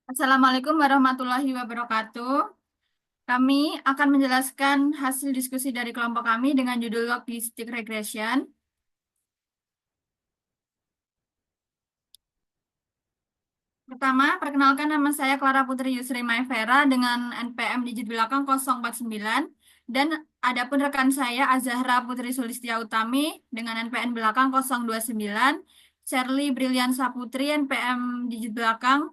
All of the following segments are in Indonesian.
Assalamualaikum warahmatullahi wabarakatuh. Kami akan menjelaskan hasil diskusi dari kelompok kami dengan judul Logistic Regression. Pertama, perkenalkan nama saya Clara Putri Yusri Maevera dengan NPM digit belakang 049 dan adapun rekan saya Azahra Putri Sulistia Utami dengan NPM belakang 029, Shirley Briliansa Putri NPM digit belakang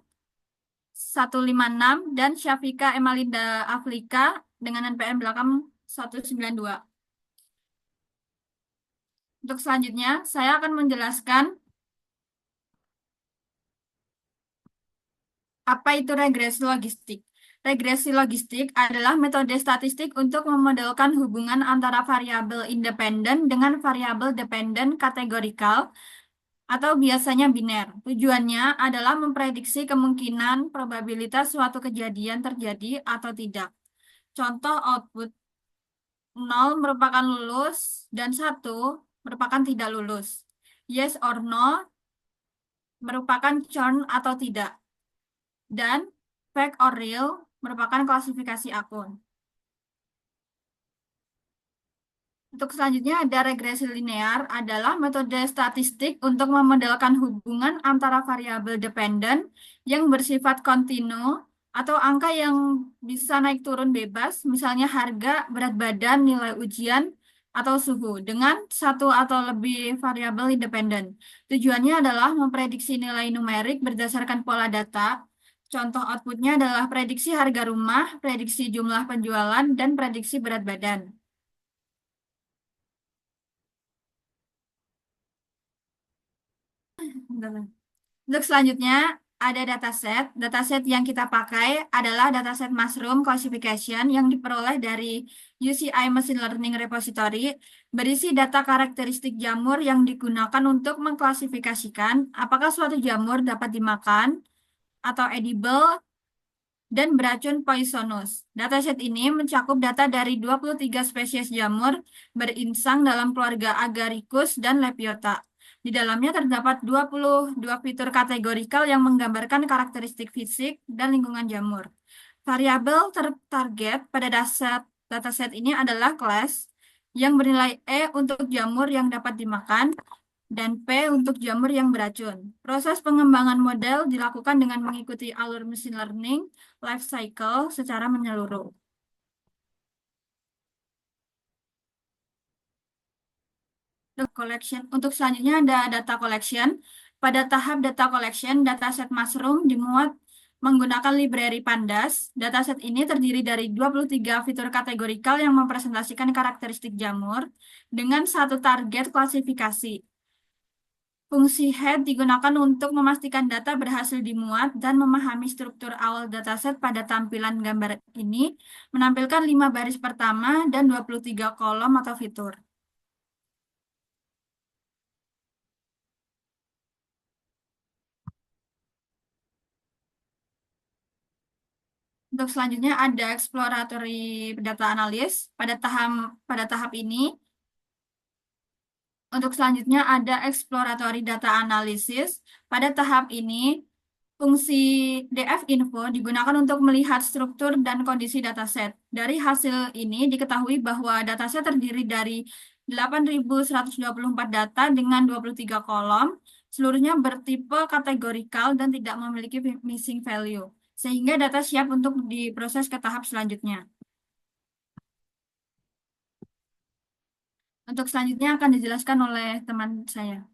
156 dan Syafika Emalinda Afrika dengan NPM belakang 192. Untuk selanjutnya, saya akan menjelaskan apa itu regresi logistik. Regresi logistik adalah metode statistik untuk memodelkan hubungan antara variabel independen dengan variabel dependen kategorikal atau biasanya biner. Tujuannya adalah memprediksi kemungkinan probabilitas suatu kejadian terjadi atau tidak. Contoh output nol merupakan lulus dan satu merupakan tidak lulus. Yes or no merupakan churn atau tidak. Dan fake or real merupakan klasifikasi akun. Untuk selanjutnya ada regresi linear adalah metode statistik untuk memodelkan hubungan antara variabel dependen yang bersifat kontinu atau angka yang bisa naik turun bebas, misalnya harga, berat badan, nilai ujian, atau suhu dengan satu atau lebih variabel independen. Tujuannya adalah memprediksi nilai numerik berdasarkan pola data. Contoh outputnya adalah prediksi harga rumah, prediksi jumlah penjualan, dan prediksi berat badan. Bentar. Untuk selanjutnya ada dataset. Dataset yang kita pakai adalah dataset Mushroom Classification yang diperoleh dari UCI Machine Learning Repository, berisi data karakteristik jamur yang digunakan untuk mengklasifikasikan apakah suatu jamur dapat dimakan atau edible dan beracun poisonous. Dataset ini mencakup data dari 23 spesies jamur berinsang dalam keluarga Agaricus dan Lepiota. Di dalamnya terdapat 22 fitur kategorikal yang menggambarkan karakteristik fisik dan lingkungan jamur. Variabel target pada dataset ini adalah class yang bernilai E untuk jamur yang dapat dimakan dan P untuk jamur yang beracun. Proses pengembangan model dilakukan dengan mengikuti alur machine learning life cycle secara menyeluruh. Untuk selanjutnya ada data collection. Pada tahap data collection, dataset Mushroom dimuat menggunakan library Pandas. Dataset ini terdiri dari 23 fitur kategorikal yang mempresentasikan karakteristik jamur dengan satu target klasifikasi. Fungsi head digunakan untuk memastikan data berhasil dimuat dan memahami struktur awal dataset. Pada tampilan gambar ini menampilkan 5 baris pertama dan 23 kolom atau fitur. Untuk selanjutnya ada exploratory data analysis. Pada tahap ini, untuk selanjutnya ada exploratory data analysis. Pada tahap ini, fungsi DF info digunakan untuk melihat struktur dan kondisi dataset. Dari hasil ini diketahui bahwa dataset terdiri dari 8.124 data dengan 23 kolom. Seluruhnya bertipe kategorikal dan tidak memiliki missing value, sehingga data siap untuk diproses ke tahap selanjutnya. Untuk selanjutnya akan dijelaskan oleh teman saya.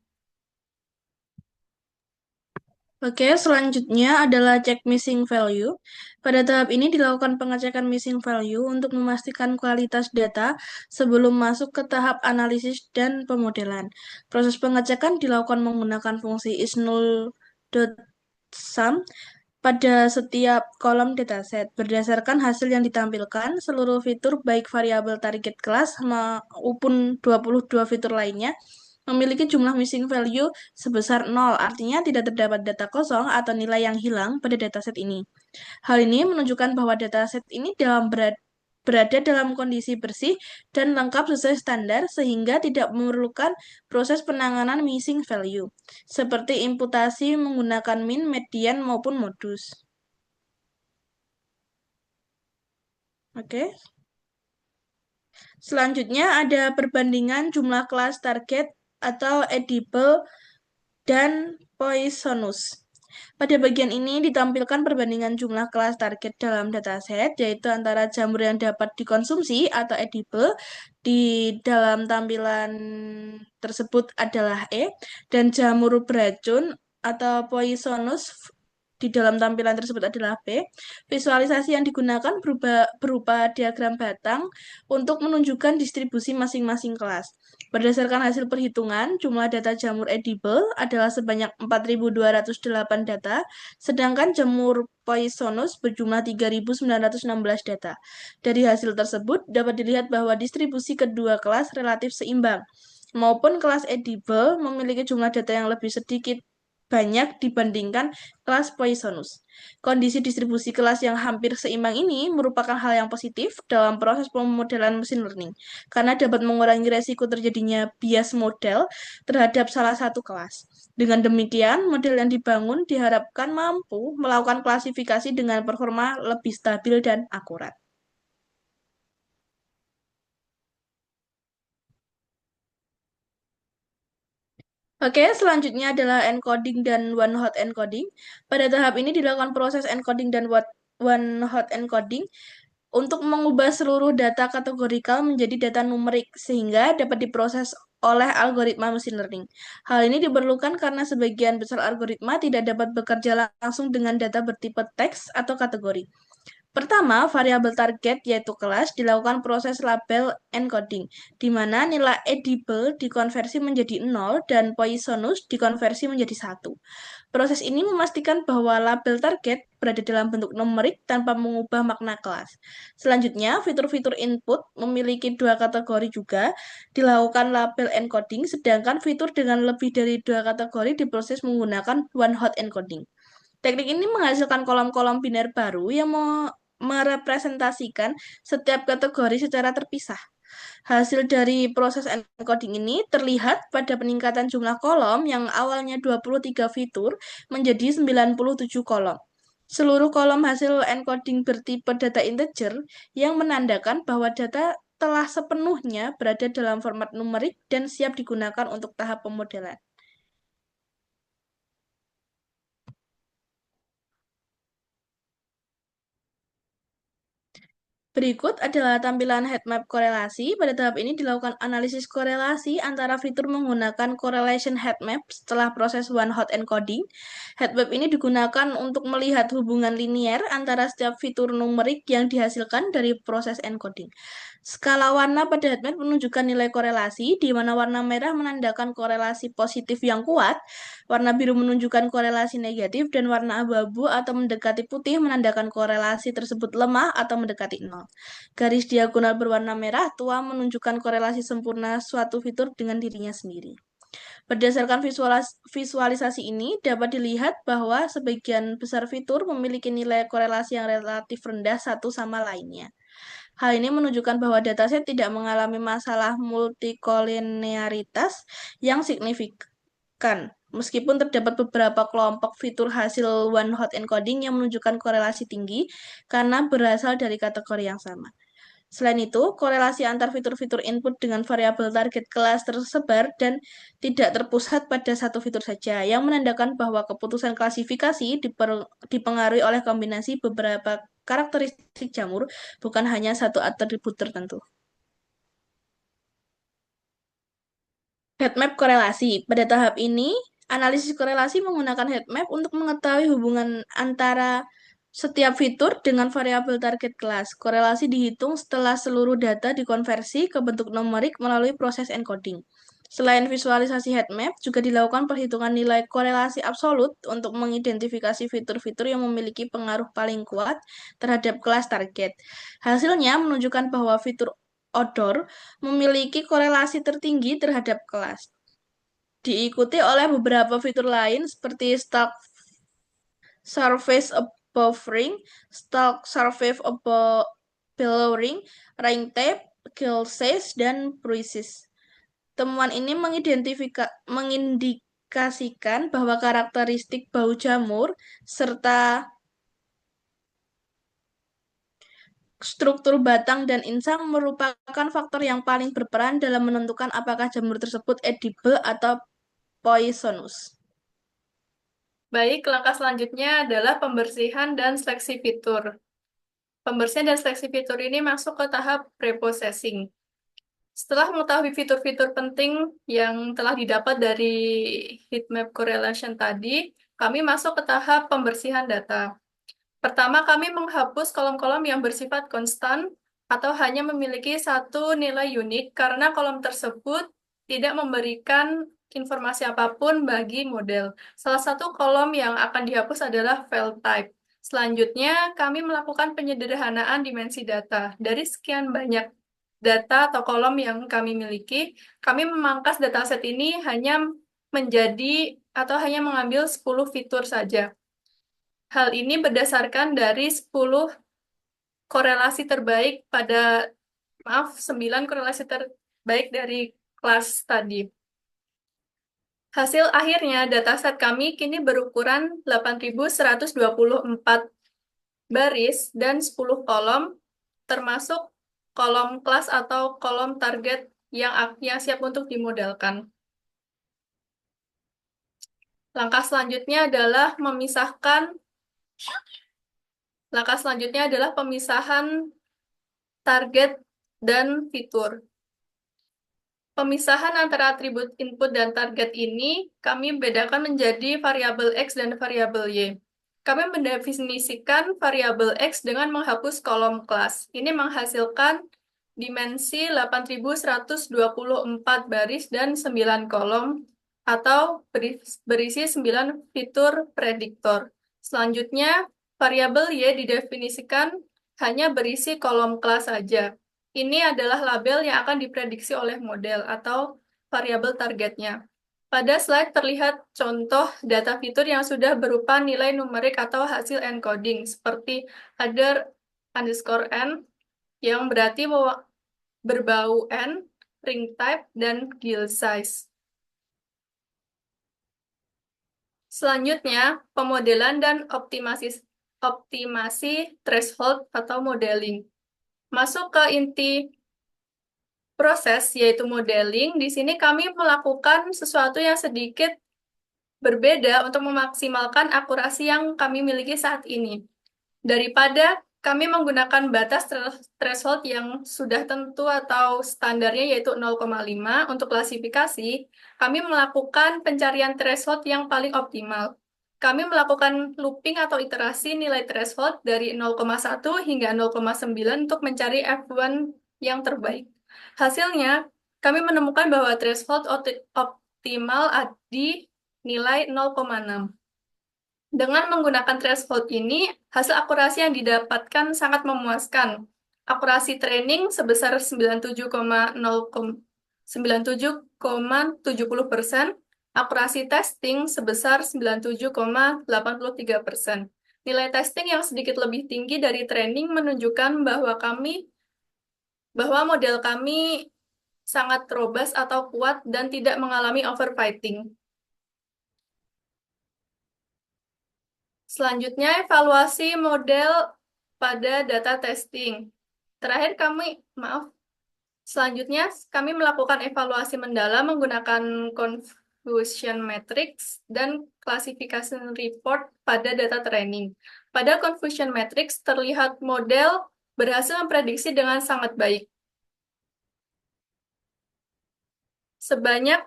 Oke, selanjutnya adalah cek missing value. Pada tahap ini dilakukan pengecekan missing value untuk memastikan kualitas data sebelum masuk ke tahap analisis dan pemodelan. Proses pengecekan dilakukan menggunakan fungsi isNull.sum pada setiap kolom dataset. Berdasarkan hasil yang ditampilkan, seluruh fitur baik variabel target kelas maupun 22 fitur lainnya memiliki jumlah missing value sebesar 0, artinya tidak terdapat data kosong atau nilai yang hilang pada dataset ini. Hal ini menunjukkan bahwa dataset ini berada dalam kondisi bersih dan lengkap sesuai standar sehingga tidak memerlukan proses penanganan missing value, seperti imputasi menggunakan min, median, maupun modus. Oke. Selanjutnya ada perbandingan jumlah kelas target atau edible dan poisonous. Pada bagian ini ditampilkan perbandingan jumlah kelas target dalam dataset, yaitu antara jamur yang dapat dikonsumsi atau edible di dalam tampilan tersebut adalah E, dan jamur beracun atau poisonous di dalam tampilan tersebut adalah B. Visualisasi yang digunakan berupa diagram batang untuk menunjukkan distribusi masing-masing kelas. Berdasarkan hasil perhitungan, jumlah data jamur edible adalah sebanyak 4.208 data, sedangkan jamur poisonous berjumlah 3.916 data. Dari hasil tersebut, dapat dilihat bahwa distribusi kedua kelas relatif seimbang, maupun kelas edible memiliki jumlah data yang lebih sedikit banyak dibandingkan kelas poisonous. Kondisi distribusi kelas yang hampir seimbang ini merupakan hal yang positif dalam proses pemodelan mesin learning, karena dapat mengurangi resiko terjadinya bias model terhadap salah satu kelas. Dengan demikian, model yang dibangun diharapkan mampu melakukan klasifikasi dengan performa lebih stabil dan akurat. Oke, selanjutnya adalah encoding dan one hot encoding. Pada tahap ini dilakukan proses encoding dan one hot encoding untuk mengubah seluruh data kategorikal menjadi data numerik sehingga dapat diproses oleh algoritma machine learning. Hal ini diperlukan karena sebagian besar algoritma tidak dapat bekerja langsung dengan data bertipe teks atau kategori. Pertama, variabel target yaitu kelas dilakukan proses label encoding, di mana nilai edible dikonversi menjadi 0 dan poisonous dikonversi menjadi 1. Proses ini memastikan bahwa label target berada dalam bentuk numerik tanpa mengubah makna kelas. Selanjutnya, fitur-fitur input memiliki dua kategori juga dilakukan label encoding, sedangkan fitur dengan lebih dari dua kategori diproses menggunakan one hot encoding. Teknik ini menghasilkan kolom-kolom biner baru yang merepresentasikan setiap kategori secara terpisah. Hasil dari proses encoding ini terlihat pada peningkatan jumlah kolom yang awalnya 23 fitur menjadi 97 kolom. Seluruh kolom hasil encoding bertipe data integer yang menandakan bahwa data telah sepenuhnya berada dalam format numerik dan siap digunakan untuk tahap pemodelan. Berikut adalah tampilan heatmap korelasi. Pada tahap ini dilakukan analisis korelasi antara fitur menggunakan correlation heatmap setelah proses one hot encoding. Heatmap ini digunakan untuk melihat hubungan linier antara setiap fitur numerik yang dihasilkan dari proses encoding. Skala warna pada heatmap menunjukkan nilai korelasi, di mana warna merah menandakan korelasi positif yang kuat, warna biru menunjukkan korelasi negatif, dan warna abu-abu atau mendekati putih menandakan korelasi tersebut lemah atau mendekati nol. Garis diagonal berwarna merah tua menunjukkan korelasi sempurna suatu fitur dengan dirinya sendiri. Berdasarkan visualisasi ini, dapat dilihat bahwa sebagian besar fitur memiliki nilai korelasi yang relatif rendah satu sama lainnya. Hal ini menunjukkan bahwa dataset tidak mengalami masalah multikolinearitas yang signifikan, meskipun terdapat beberapa kelompok fitur hasil one hot encoding yang menunjukkan korelasi tinggi karena berasal dari kategori yang sama. Selain itu, korelasi antar fitur-fitur input dengan variabel target kelas tersebar dan tidak terpusat pada satu fitur saja, yang menandakan bahwa keputusan klasifikasi dipengaruhi oleh kombinasi beberapa karakteristik jamur, bukan hanya satu atribut tertentu. Heatmap korelasi. Pada tahap ini, analisis korelasi menggunakan heatmap untuk mengetahui hubungan antara setiap fitur dengan variabel target kelas. Korelasi dihitung setelah seluruh data dikonversi ke bentuk numerik melalui proses encoding. Selain visualisasi heatmap, juga dilakukan perhitungan nilai korelasi absolut untuk mengidentifikasi fitur-fitur yang memiliki pengaruh paling kuat terhadap kelas target. Hasilnya menunjukkan bahwa fitur odor memiliki korelasi tertinggi terhadap kelas. Diikuti oleh beberapa fitur lain seperti stalk surface above ring, stalk surface above below ring, ring tape, kill size, dan bruises. Temuan ini mengindikasikan bahwa karakteristik bau jamur serta struktur batang dan insang merupakan faktor yang paling berperan dalam menentukan apakah jamur tersebut edible atau poisonous. Baik, langkah selanjutnya adalah pembersihan dan seleksi fitur. Pembersihan dan seleksi fitur ini masuk ke tahap preprocessing. Setelah mengetahui fitur-fitur penting yang telah didapat dari heatmap correlation tadi, kami masuk ke tahap pembersihan data. Pertama, kami menghapus kolom-kolom yang bersifat konstan atau hanya memiliki satu nilai unik karena kolom tersebut tidak memberikan informasi apapun bagi model. Salah satu kolom yang akan dihapus adalah file type. Selanjutnya, kami melakukan penyederhanaan dimensi data. Dari sekian banyak data atau kolom yang kami miliki, kami memangkas dataset ini hanya menjadi atau hanya mengambil 10 fitur saja. Hal ini berdasarkan dari 10 korelasi terbaik pada, 9 korelasi terbaik dari kelas tadi. Hasil akhirnya, dataset kami kini berukuran 8.124 baris dan 10 kolom, termasuk kolom kelas atau kolom target yang siap untuk dimodelkan. Langkah selanjutnya adalah pemisahan target dan fitur. Pemisahan antara atribut input dan target ini kami bedakan menjadi variabel X dan variabel Y. Kami mendefinisikan variabel X dengan menghapus kolom kelas. Ini menghasilkan dimensi 8.124 baris dan 9 kolom atau berisi 9 fitur prediktor. Selanjutnya, variabel Y didefinisikan hanya berisi kolom kelas saja. Ini adalah label yang akan diprediksi oleh model atau variabel targetnya. Pada slide terlihat contoh data fitur yang sudah berupa nilai numerik atau hasil encoding, seperti other underscore n, yang berarti berbau n, ring type, dan gill size. Selanjutnya, pemodelan dan optimasi threshold atau modeling. Masuk ke inti proses, yaitu modeling. Di sini kami melakukan sesuatu yang sedikit berbeda untuk memaksimalkan akurasi yang kami miliki saat ini. Daripada kami menggunakan batas threshold yang sudah tentu atau standarnya yaitu 0,5 untuk klasifikasi, kami melakukan pencarian threshold yang paling optimal. Kami melakukan looping atau iterasi nilai threshold dari 0,1 hingga 0,9 untuk mencari F1 yang terbaik. Hasilnya, kami menemukan bahwa threshold optimal di nilai 0,6. Dengan menggunakan threshold ini, hasil akurasi yang didapatkan sangat memuaskan. Akurasi training sebesar 97,70%, akurasi testing sebesar 97,83%. Nilai testing yang sedikit lebih tinggi dari training menunjukkan bahwa model kami sangat robust atau kuat dan tidak mengalami overfitting. Selanjutnya, evaluasi model pada data testing. Selanjutnya kami melakukan evaluasi mendalam menggunakan confusion matrix dan classification report pada data training. Pada confusion matrix terlihat model berhasil memprediksi dengan sangat baik. Sebanyak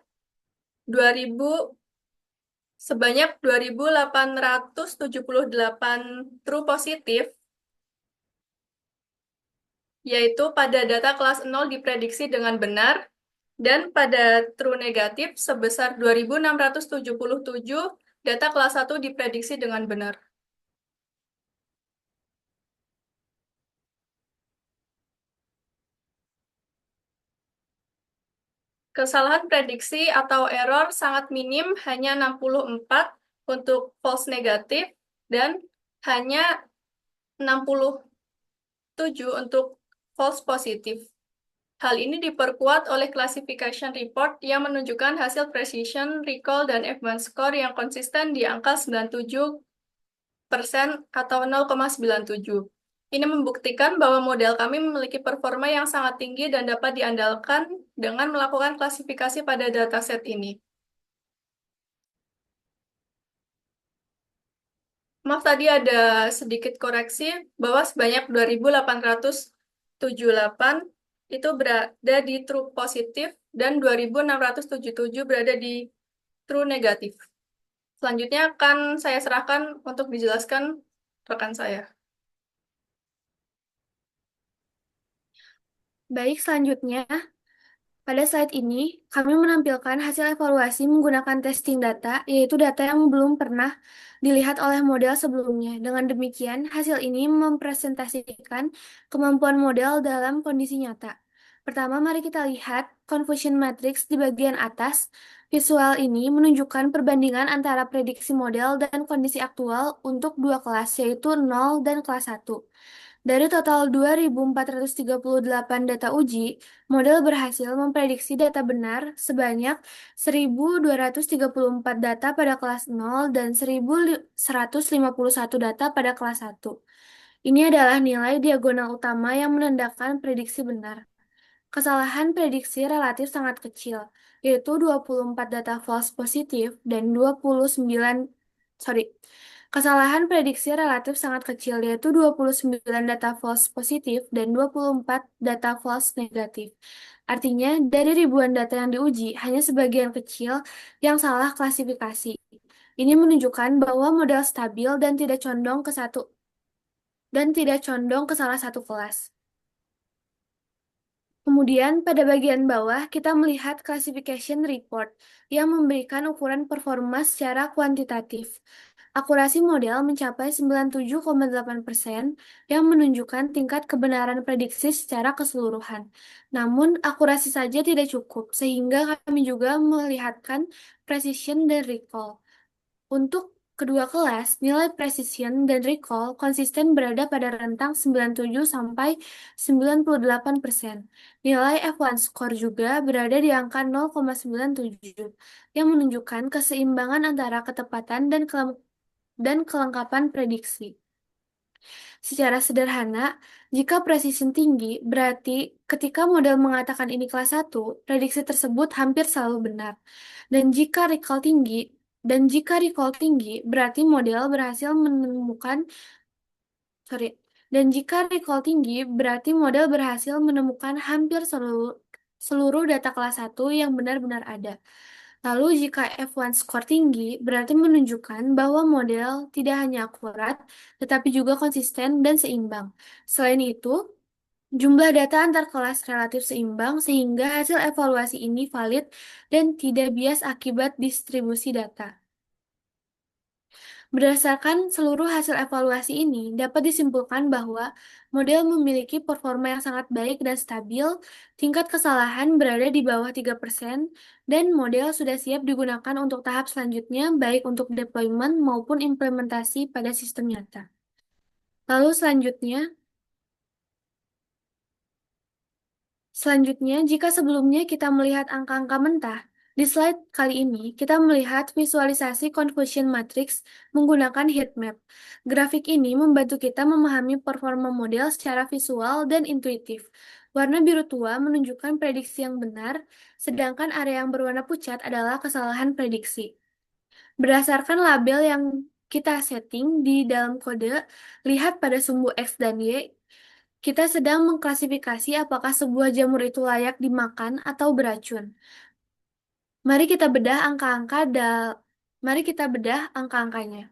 2.878 true positif, yaitu pada data kelas 0 diprediksi dengan benar, dan pada true negatif sebesar 2.677 data kelas 1 diprediksi dengan benar. Kesalahan prediksi atau error sangat minim, hanya 64 untuk false negatif dan hanya 67 untuk false positif. Hal ini diperkuat oleh classification report yang menunjukkan hasil precision, recall, dan F1 score yang konsisten di angka 97% atau 0,97. Ini membuktikan bahwa model kami memiliki performa yang sangat tinggi dan dapat diandalkan dengan melakukan klasifikasi pada dataset ini. Maaf, tadi ada sedikit koreksi bahwa sebanyak 2.878 itu berada di true positif dan 2.677 berada di true negatif. Selanjutnya akan saya serahkan untuk dijelaskan rekan saya. Baik, selanjutnya, pada slide ini kami menampilkan hasil evaluasi menggunakan testing data, yaitu data yang belum pernah dilihat oleh model sebelumnya. Dengan demikian, hasil ini mempresentasikan kemampuan model dalam kondisi nyata. Pertama, mari kita lihat confusion matrix di bagian atas. Visual ini menunjukkan perbandingan antara prediksi model dan kondisi aktual untuk dua kelas, yaitu 0 dan kelas 1. Dari total 2.438 data uji, model berhasil memprediksi data benar sebanyak 1.234 data pada kelas 0 dan 1.151 data pada kelas 1. Ini adalah nilai diagonal utama yang menandakan prediksi benar. Kesalahan prediksi relatif sangat kecil, yaitu 24 data false positif dan 29 sorry. Kesalahan prediksi relatif sangat kecil, yaitu 29 data false positif dan 24 data false negatif. Artinya, dari ribuan data yang diuji, hanya sebagian kecil yang salah klasifikasi. Ini menunjukkan bahwa model stabil dan tidak condong ke salah satu kelas. Kemudian, pada bagian bawah, kita melihat classification report yang memberikan ukuran performa secara kuantitatif. Akurasi model mencapai 97,8% yang menunjukkan tingkat kebenaran prediksi secara keseluruhan. Namun, akurasi saja tidak cukup, sehingga kami juga melihatkan precision dan recall. Untuk kedua kelas, nilai precision dan recall konsisten berada pada rentang 97 sampai 98%. Nilai F1 score juga berada di angka 0,97 yang menunjukkan keseimbangan antara ketepatan dan kelengkapan prediksi. Secara sederhana, jika precision tinggi, berarti ketika model mengatakan ini kelas 1, prediksi tersebut hampir selalu benar. Dan jika recall tinggi, berarti model berhasil menemukan hampir seluruh data kelas 1 yang benar-benar ada. Lalu jika F1 score tinggi, berarti menunjukkan bahwa model tidak hanya akurat, tetapi juga konsisten dan seimbang. Selain itu, jumlah data antar kelas relatif seimbang sehingga hasil evaluasi ini valid dan tidak bias akibat distribusi data. Berdasarkan seluruh hasil evaluasi ini, dapat disimpulkan bahwa model memiliki performa yang sangat baik dan stabil, tingkat kesalahan berada di bawah 3%, dan model sudah siap digunakan untuk tahap selanjutnya, baik untuk deployment maupun implementasi pada sistem nyata. Lalu selanjutnya, jika sebelumnya kita melihat angka-angka mentah, di slide kali ini kita melihat visualisasi confusion matrix menggunakan heat map. Grafik ini membantu kita memahami performa model secara visual dan intuitif. Warna biru tua menunjukkan prediksi yang benar, sedangkan area yang berwarna pucat adalah kesalahan prediksi. Berdasarkan label yang kita setting di dalam kode, lihat pada sumbu X dan Y, kita sedang mengklasifikasi apakah sebuah jamur itu layak dimakan atau beracun. Mari kita bedah angka-angkanya.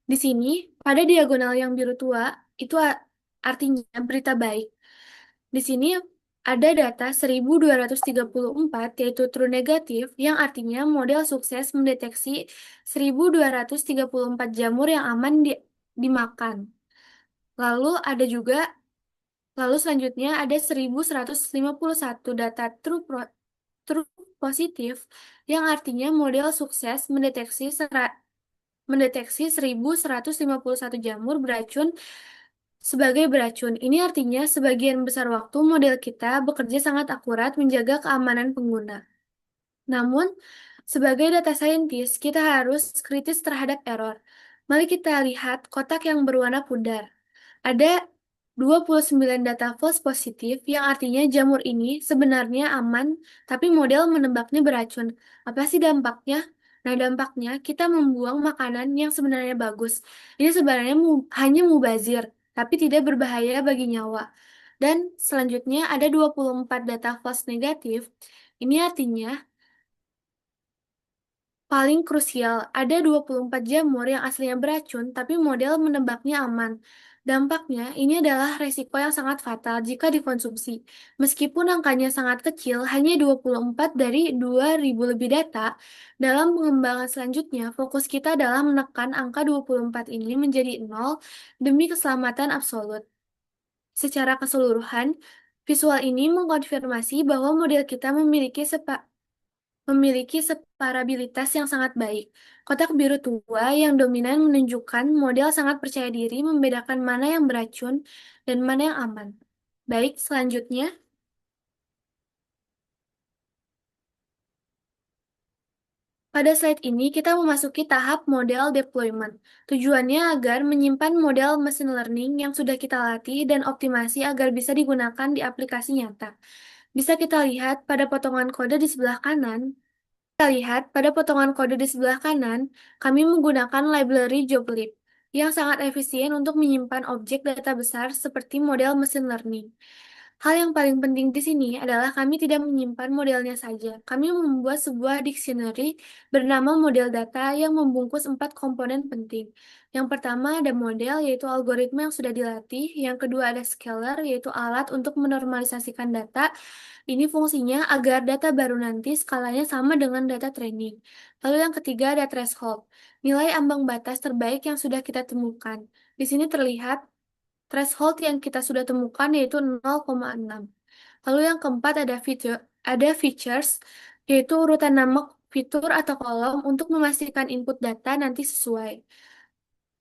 Di sini, pada diagonal yang biru tua, itu artinya berita baik. Di sini ada data 1.234, yaitu true negatif, yang artinya model sukses mendeteksi 1.234 jamur yang aman dimakan. Lalu selanjutnya ada 1.151 data true positif, yang artinya model sukses mendeteksi 1.151 jamur beracun sebagai beracun. Ini artinya sebagian besar waktu model kita bekerja sangat akurat menjaga keamanan pengguna. Namun, sebagai data scientist, kita harus kritis terhadap error. Mari kita lihat kotak yang berwarna pudar. Ada 29 data false positif, yang artinya jamur ini sebenarnya aman, tapi model menebaknya beracun. Apa sih dampaknya? Nah, dampaknya kita membuang makanan yang sebenarnya bagus. Ini sebenarnya hanya mubazir, tapi tidak berbahaya bagi nyawa. Dan selanjutnya ada 24 data false negatif. Ini artinya paling krusial, ada 24 jamur yang aslinya beracun, tapi model menebaknya aman. Dampaknya, ini adalah resiko yang sangat fatal jika dikonsumsi. Meskipun angkanya sangat kecil, hanya 24 dari 2.000 lebih data, dalam pengembangan selanjutnya, fokus kita adalah menekan angka 24 ini menjadi 0 demi keselamatan absolut. Secara keseluruhan, visual ini mengkonfirmasi bahwa model kita memiliki separabilitas yang sangat baik. Kotak biru tua yang dominan menunjukkan model sangat percaya diri membedakan mana yang beracun dan mana yang aman. Baik, selanjutnya, pada slide ini kita memasuki tahap model deployment. Tujuannya agar menyimpan model machine learning yang sudah kita latih dan optimasi agar bisa digunakan di aplikasi nyata. Bisa kita lihat pada potongan kode di sebelah kanan. Kita lihat pada potongan kode di sebelah kanan, kami menggunakan library joblib yang sangat efisien untuk menyimpan objek data besar seperti model mesin learning. Hal yang paling penting di sini adalah kami tidak menyimpan modelnya saja. Kami membuat sebuah dictionary bernama model data yang membungkus 4 komponen penting. Yang pertama ada model, yaitu algoritma yang sudah dilatih. Yang kedua ada scaler, yaitu alat untuk menormalisasikan data. Ini fungsinya agar data baru nanti skalanya sama dengan data training. Lalu yang ketiga ada threshold, nilai ambang batas terbaik yang sudah kita temukan. Di sini terlihat threshold yang kita sudah temukan yaitu 0,6. Lalu yang keempat ada features, yaitu urutan nama fitur atau kolom untuk memastikan input data nanti sesuai.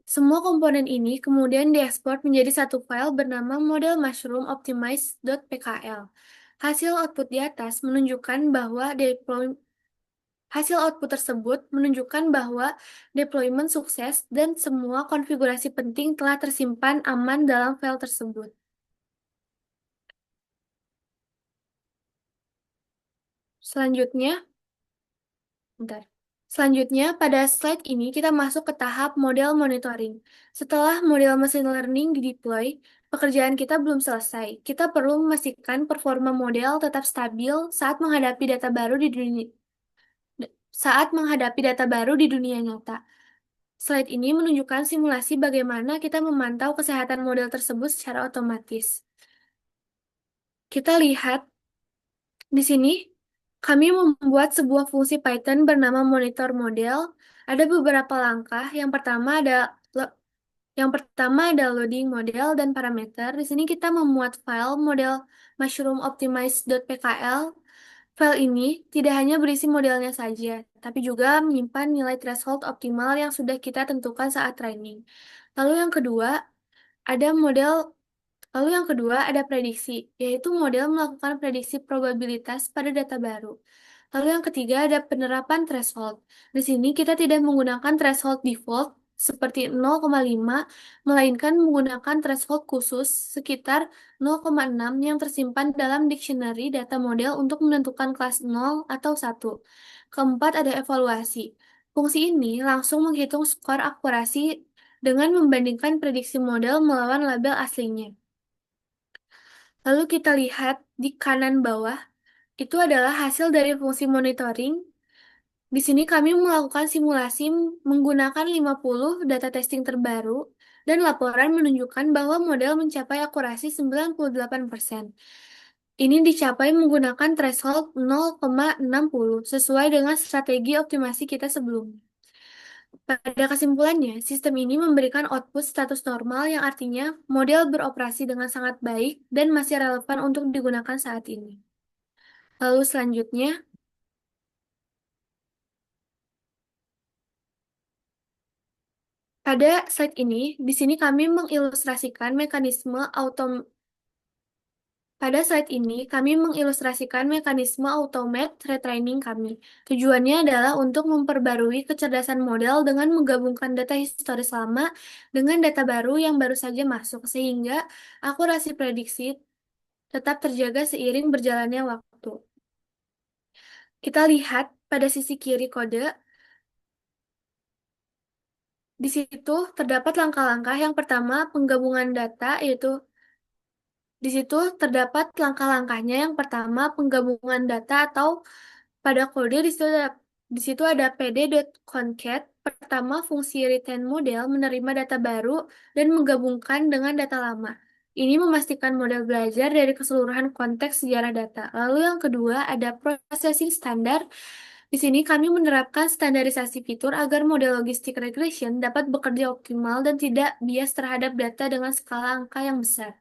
Semua komponen ini kemudian diekspor menjadi satu file bernama model mushroom optimized.pkl. Hasil output tersebut menunjukkan bahwa deployment sukses dan semua konfigurasi penting telah tersimpan aman dalam file tersebut. Selanjutnya, bentar. Selanjutnya, pada slide ini kita masuk ke tahap model monitoring. Setelah model machine learning dideploy, pekerjaan kita belum selesai. Kita perlu memastikan performa model tetap stabil saat menghadapi data baru di dunia nyata. Slide ini menunjukkan simulasi bagaimana kita memantau kesehatan model tersebut secara otomatis. Kita lihat di sini, kami membuat sebuah fungsi Python bernama monitor model. Ada beberapa langkah. Yang pertama ada loading model dan parameter. Di sini kita memuat file model mushroomoptimized.pkl. File ini tidak hanya berisi modelnya saja, tapi juga menyimpan nilai threshold optimal yang sudah kita tentukan saat training. Lalu yang kedua, ada model Lalu yang kedua ada prediksi, yaitu model melakukan prediksi probabilitas pada data baru. Lalu yang ketiga ada penerapan threshold. Di sini kita tidak menggunakan threshold default seperti 0,5, melainkan menggunakan threshold khusus sekitar 0,6 yang tersimpan dalam dictionary data model untuk menentukan kelas 0 atau 1. Keempat ada evaluasi. Fungsi ini langsung menghitung skor akurasi dengan membandingkan prediksi model melawan label aslinya. Lalu kita lihat di kanan bawah, itu adalah hasil dari fungsi monitoring. Di sini kami melakukan simulasi menggunakan 50 data testing terbaru, dan laporan menunjukkan bahwa model mencapai akurasi 98%. Ini dicapai menggunakan threshold 0,60 sesuai dengan strategi optimasi kita sebelumnya. Pada kesimpulannya, sistem ini memberikan output status normal yang artinya model beroperasi dengan sangat baik dan masih relevan untuk digunakan saat ini. Lalu selanjutnya, pada slide ini, di sini kami mengilustrasikan mekanisme Pada slide ini, kami mengilustrasikan mekanisme automate retraining kami. Tujuannya adalah untuk memperbarui kecerdasan model dengan menggabungkan data historis lama dengan data baru yang baru saja masuk, sehingga akurasi prediksi tetap terjaga seiring berjalannya waktu. Kita lihat pada sisi kiri kode, di situ terdapat langkah-langkah. Yang pertama, penggabungan data, yaitu di situ terdapat langkah-langkahnya. Yang pertama, penggabungan data atau pada kode di situ ada pd.concat. Pertama, fungsi retain model menerima data baru dan menggabungkan dengan data lama. Ini memastikan model belajar dari keseluruhan konteks sejarah data. Lalu yang kedua ada processing standar. Di sini kami menerapkan standarisasi fitur agar model logistic regression dapat bekerja optimal dan tidak bias terhadap data dengan skala angka yang besar.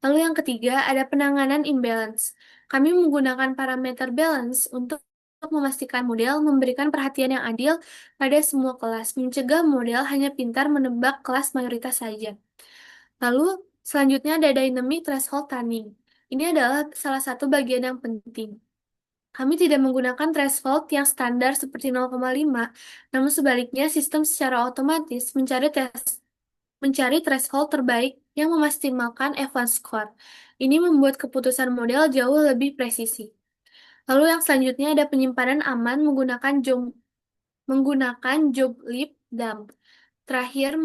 Lalu yang ketiga ada penanganan imbalance. Kami menggunakan parameter balance untuk memastikan model memberikan perhatian yang adil pada semua kelas, mencegah model hanya pintar menebak kelas mayoritas saja. Lalu selanjutnya ada dynamic threshold tuning. Ini adalah salah satu bagian yang penting. Kami tidak menggunakan threshold yang standar seperti 0,5, namun sebaliknya sistem secara otomatis mencari threshold terbaik yang memaksimalkan F1 score. Ini membuat keputusan model jauh lebih presisi. Lalu yang selanjutnya ada penyimpanan aman menggunakan job lib dump. Terakhir,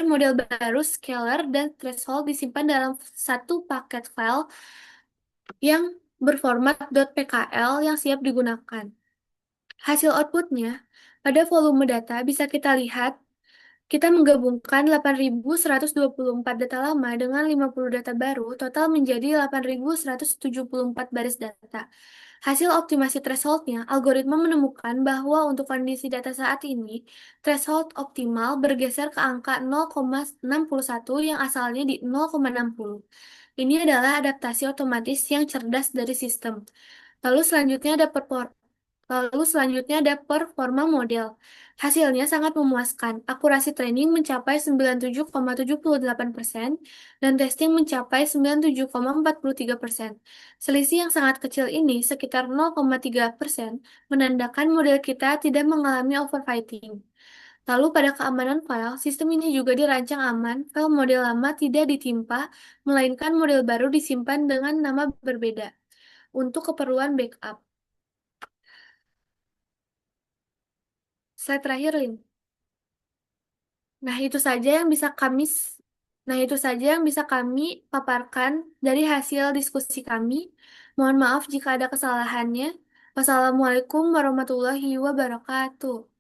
model baru, scalar, dan threshold disimpan dalam satu paket file yang berformat .pkl yang siap digunakan. Hasil outputnya, pada volume data bisa kita lihat kita menggabungkan 8.124 data lama dengan 50 data baru, total menjadi 8.174 baris data. Hasil optimasi thresholdnya, algoritma menemukan bahwa untuk kondisi data saat ini, threshold optimal bergeser ke angka 0,61 yang asalnya di 0,60. Ini adalah adaptasi otomatis yang cerdas dari sistem. Lalu selanjutnya ada performa model. Hasilnya sangat memuaskan. Akurasi training mencapai 97,78% dan testing mencapai 97,43%. Selisih yang sangat kecil ini, sekitar 0,3%, menandakan model kita tidak mengalami overfitting. Lalu pada keamanan file, sistem ini juga dirancang aman. File model lama tidak ditimpa, melainkan model baru disimpan dengan nama berbeda untuk keperluan backup. Slide terakhir, Lin. Nah, itu saja yang bisa kami paparkan dari hasil diskusi kami. Mohon maaf jika ada kesalahannya. Wassalamualaikum warahmatullahi wabarakatuh.